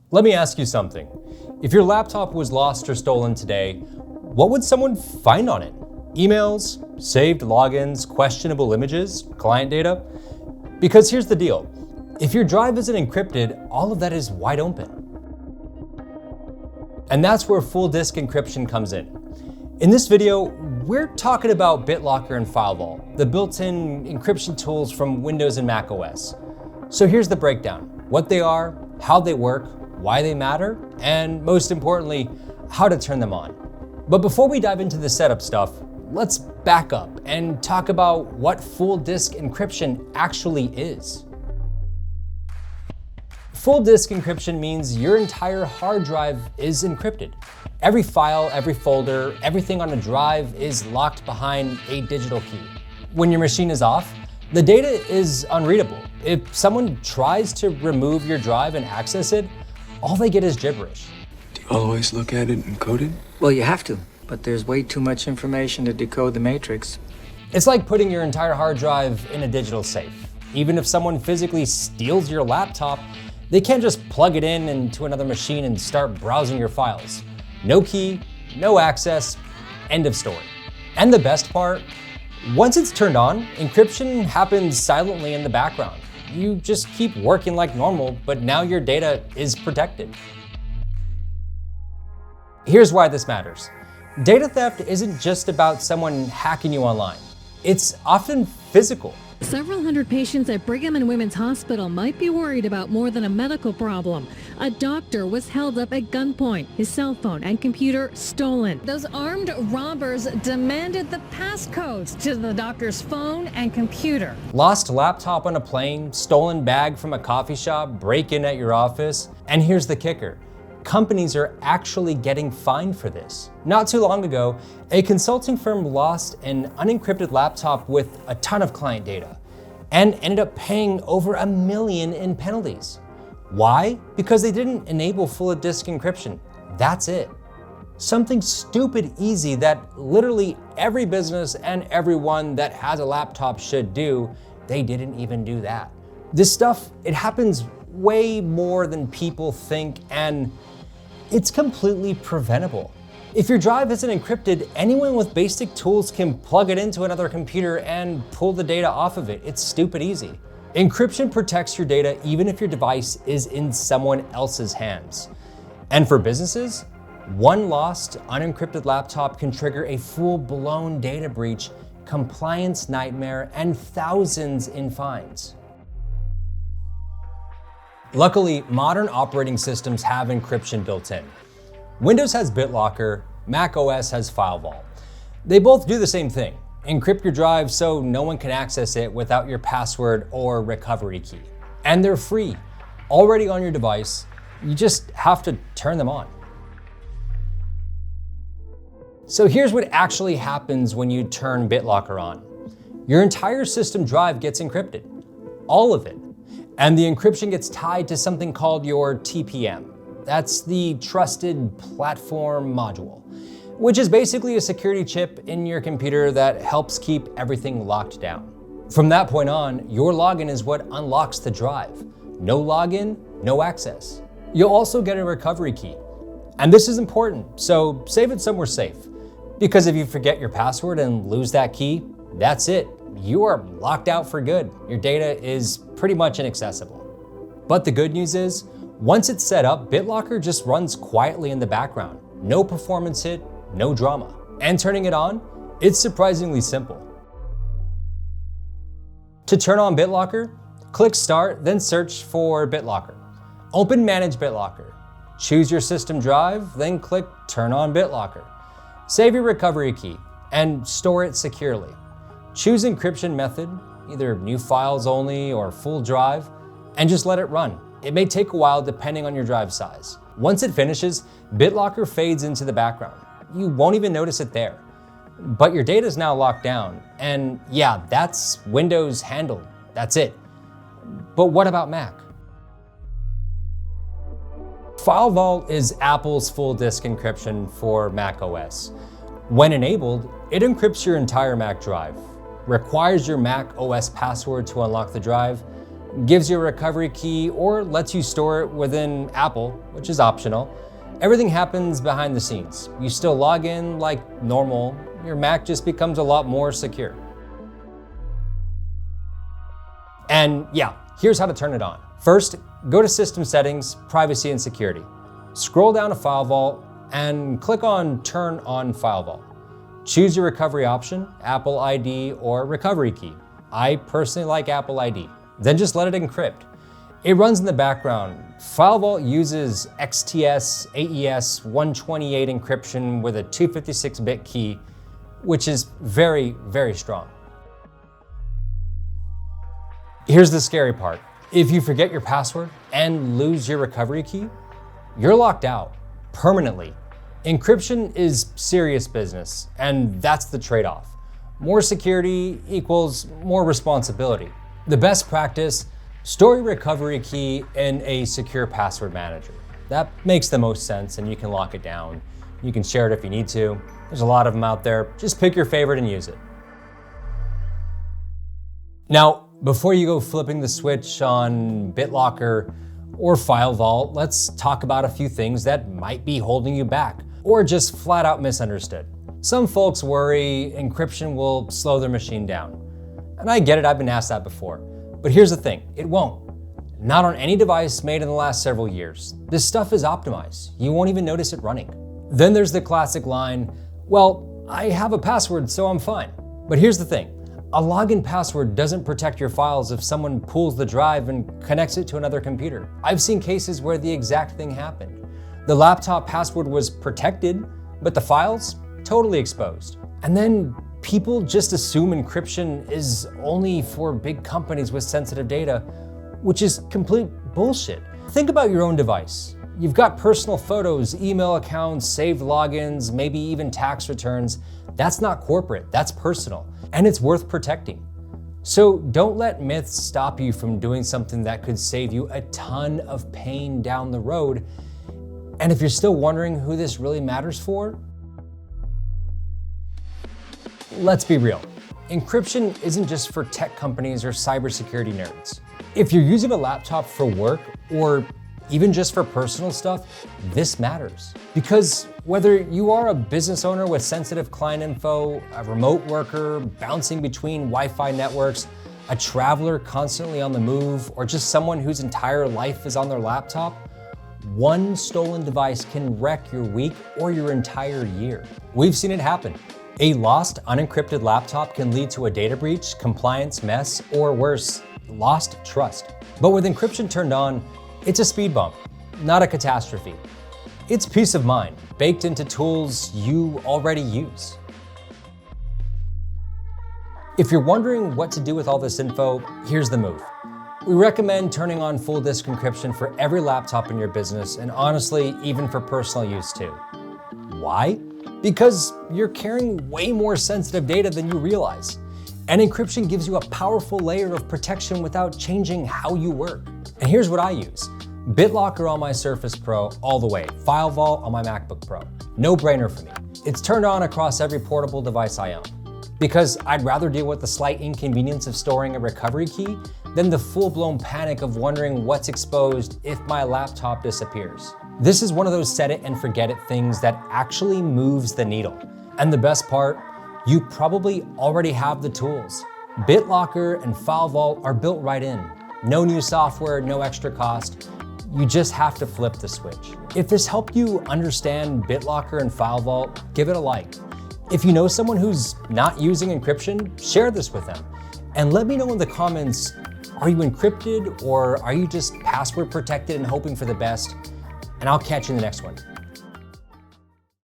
Let me ask you something. If your laptop was lost or stolen today, what would someone find on it? Emails, saved logins, questionable images, client data? Because here's the deal. If your drive isn't encrypted, all of that is wide open. And that's where full disk encryption comes in. In this video, we're talking about BitLocker and FileVault, the built-in encryption tools from Windows and macOS. So here's the breakdown: what they are, how they work, why they matter, and most importantly, how to turn them on. But before we dive into the setup stuff, let's back up and talk about what full disk encryption actually is. Full disk encryption means your entire hard drive is encrypted. Every file, every folder, everything on a drive is locked behind a digital key. When your machine is off, the data is unreadable. If someone tries to remove your drive and access it, all they get is gibberish. Do you always look at it and code it? Well, you have to, but there's way too much information to decode the matrix. It's like putting your entire hard drive in a digital safe. Even if someone physically steals your laptop, they can't just plug it into another machine and start browsing your files. No key, no access, end of story. And the best part, once it's turned on, encryption happens silently in the background. You just keep working like normal, but now your data is protected. Here's why this matters. Data theft isn't just about someone hacking you online. It's often physical. Several hundred patients at Brigham and Women's Hospital might be worried about more than a medical problem. A doctor was held up at gunpoint, his cell phone and computer stolen. Those armed robbers demanded the passcodes to the doctor's phone and computer. Lost laptop on a plane, stolen bag from a coffee shop, break-in at your office. And here's the kicker. Companies are actually getting fined for this. Not too long ago, a consulting firm lost an unencrypted laptop with a ton of client data and ended up paying over $1 million in penalties. Why? Because they didn't enable full disk encryption. That's it. Something stupid easy that literally every business and everyone that has a laptop should do, they didn't even do that. This stuff, it happens way more than people think, and it's completely preventable. If your drive isn't encrypted, anyone with basic tools can plug it into another computer and pull the data off of it. It's stupid easy. Encryption protects your data even if your device is in someone else's hands. And for businesses, one lost unencrypted laptop can trigger a full-blown data breach, compliance nightmare, and thousands in fines. Luckily, modern operating systems have encryption built in. Windows has BitLocker, macOS has FileVault. They both do the same thing: encrypt your drive so no one can access it without your password or recovery key. And they're free, already on your device. You just have to turn them on. So here's what actually happens when you turn BitLocker on. Your entire system drive gets encrypted, all of it. And the encryption gets tied to something called your TPM. That's the Trusted Platform Module, which is basically a security chip in your computer that helps keep everything locked down. From that point on, your login is what unlocks the drive. No login, no access. You'll also get a recovery key. And this is important, so save it somewhere safe. Because if you forget your password and lose that key, that's it. You are locked out for good. Your data is pretty much inaccessible. But the good news is, once it's set up, BitLocker just runs quietly in the background. No performance hit, no drama. And turning it on, it's surprisingly simple. To turn on BitLocker, click Start, then search for BitLocker. Open Manage BitLocker. Choose your system drive, then click Turn on BitLocker. Save your recovery key and store it securely. Choose encryption method, either new files only or full drive, and just let it run. It may take a while depending on your drive size. Once it finishes, BitLocker fades into the background. You won't even notice it there. But your data is now locked down, and yeah, that's Windows handled. That's it. But what about Mac? FileVault is Apple's full disk encryption for macOS. When enabled, it encrypts your entire Mac drive, requires your Mac OS password to unlock the drive, gives you a recovery key, or lets you store it within Apple, which is optional. Everything happens behind the scenes. You still log in like normal. Your Mac just becomes a lot more secure. And yeah, here's how to turn it on. First, go to System Settings, Privacy and Security. Scroll down to FileVault and click on Turn on FileVault. Choose your recovery option, Apple ID or recovery key. I personally like Apple ID. Then just let it encrypt. It runs in the background. FileVault uses XTS AES 128 encryption with a 256-bit key, which is very, very strong. Here's the scary part. If you forget your password and lose your recovery key, you're locked out permanently. Encryption is serious business, and that's the trade-off. More security equals more responsibility. The best practice, store your recovery key in a secure password manager. That makes the most sense, and you can lock it down. You can share it if you need to. There's a lot of them out there. Just pick your favorite and use it. Now, before you go flipping the switch on BitLocker or FileVault, let's talk about a few things that might be holding you back or just flat out misunderstood. Some folks worry encryption will slow their machine down. And I get it, I've been asked that before. But here's the thing, it won't. Not on any device made in the last several years. This stuff is optimized. You won't even notice it running. Then there's the classic line, well, I have a password, so I'm fine. But here's the thing. A login password doesn't protect your files if someone pulls the drive and connects it to another computer. I've seen cases where the exact thing happened. The laptop password was protected, but the files, totally exposed. And then people just assume encryption is only for big companies with sensitive data, which is complete bullshit. Think about your own device. You've got personal photos, email accounts, saved logins, maybe even tax returns. That's not corporate, that's personal. And it's worth protecting. So don't let myths stop you from doing something that could save you a ton of pain down the road. And if you're still wondering who this really matters for, let's be real. Encryption isn't just for tech companies or cybersecurity nerds. If you're using a laptop for work or even just for personal stuff, this matters. Because whether you are a business owner with sensitive client info, a remote worker bouncing between Wi-Fi networks, a traveler constantly on the move, or just someone whose entire life is on their laptop, one stolen device can wreck your week or your entire year. We've seen it happen. A lost, unencrypted laptop can lead to a data breach, compliance mess, or worse, lost trust. But with encryption turned on, it's a speed bump, not a catastrophe. It's peace of mind, baked into tools you already use. If you're wondering what to do with all this info, here's the move. We recommend turning on full disk encryption for every laptop in your business, and honestly, even for personal use too. Why? Because you're carrying way more sensitive data than you realize. And encryption gives you a powerful layer of protection without changing how you work. And here's what I use. BitLocker on my Surface Pro all the way, FileVault on my MacBook Pro. No brainer for me. It's turned on across every portable device I own. Because I'd rather deal with the slight inconvenience of storing a recovery key than the full-blown panic of wondering what's exposed if my laptop disappears. This is one of those set it and forget it things that actually moves the needle. And the best part, you probably already have the tools. BitLocker and FileVault are built right in. No new software, no extra cost. You just have to flip the switch. If this helped you understand BitLocker and FileVault, give it a like. If you know someone who's not using encryption, share this with them. And let me know in the comments, are you encrypted or are you just password protected and hoping for the best? And I'll catch you in the next one.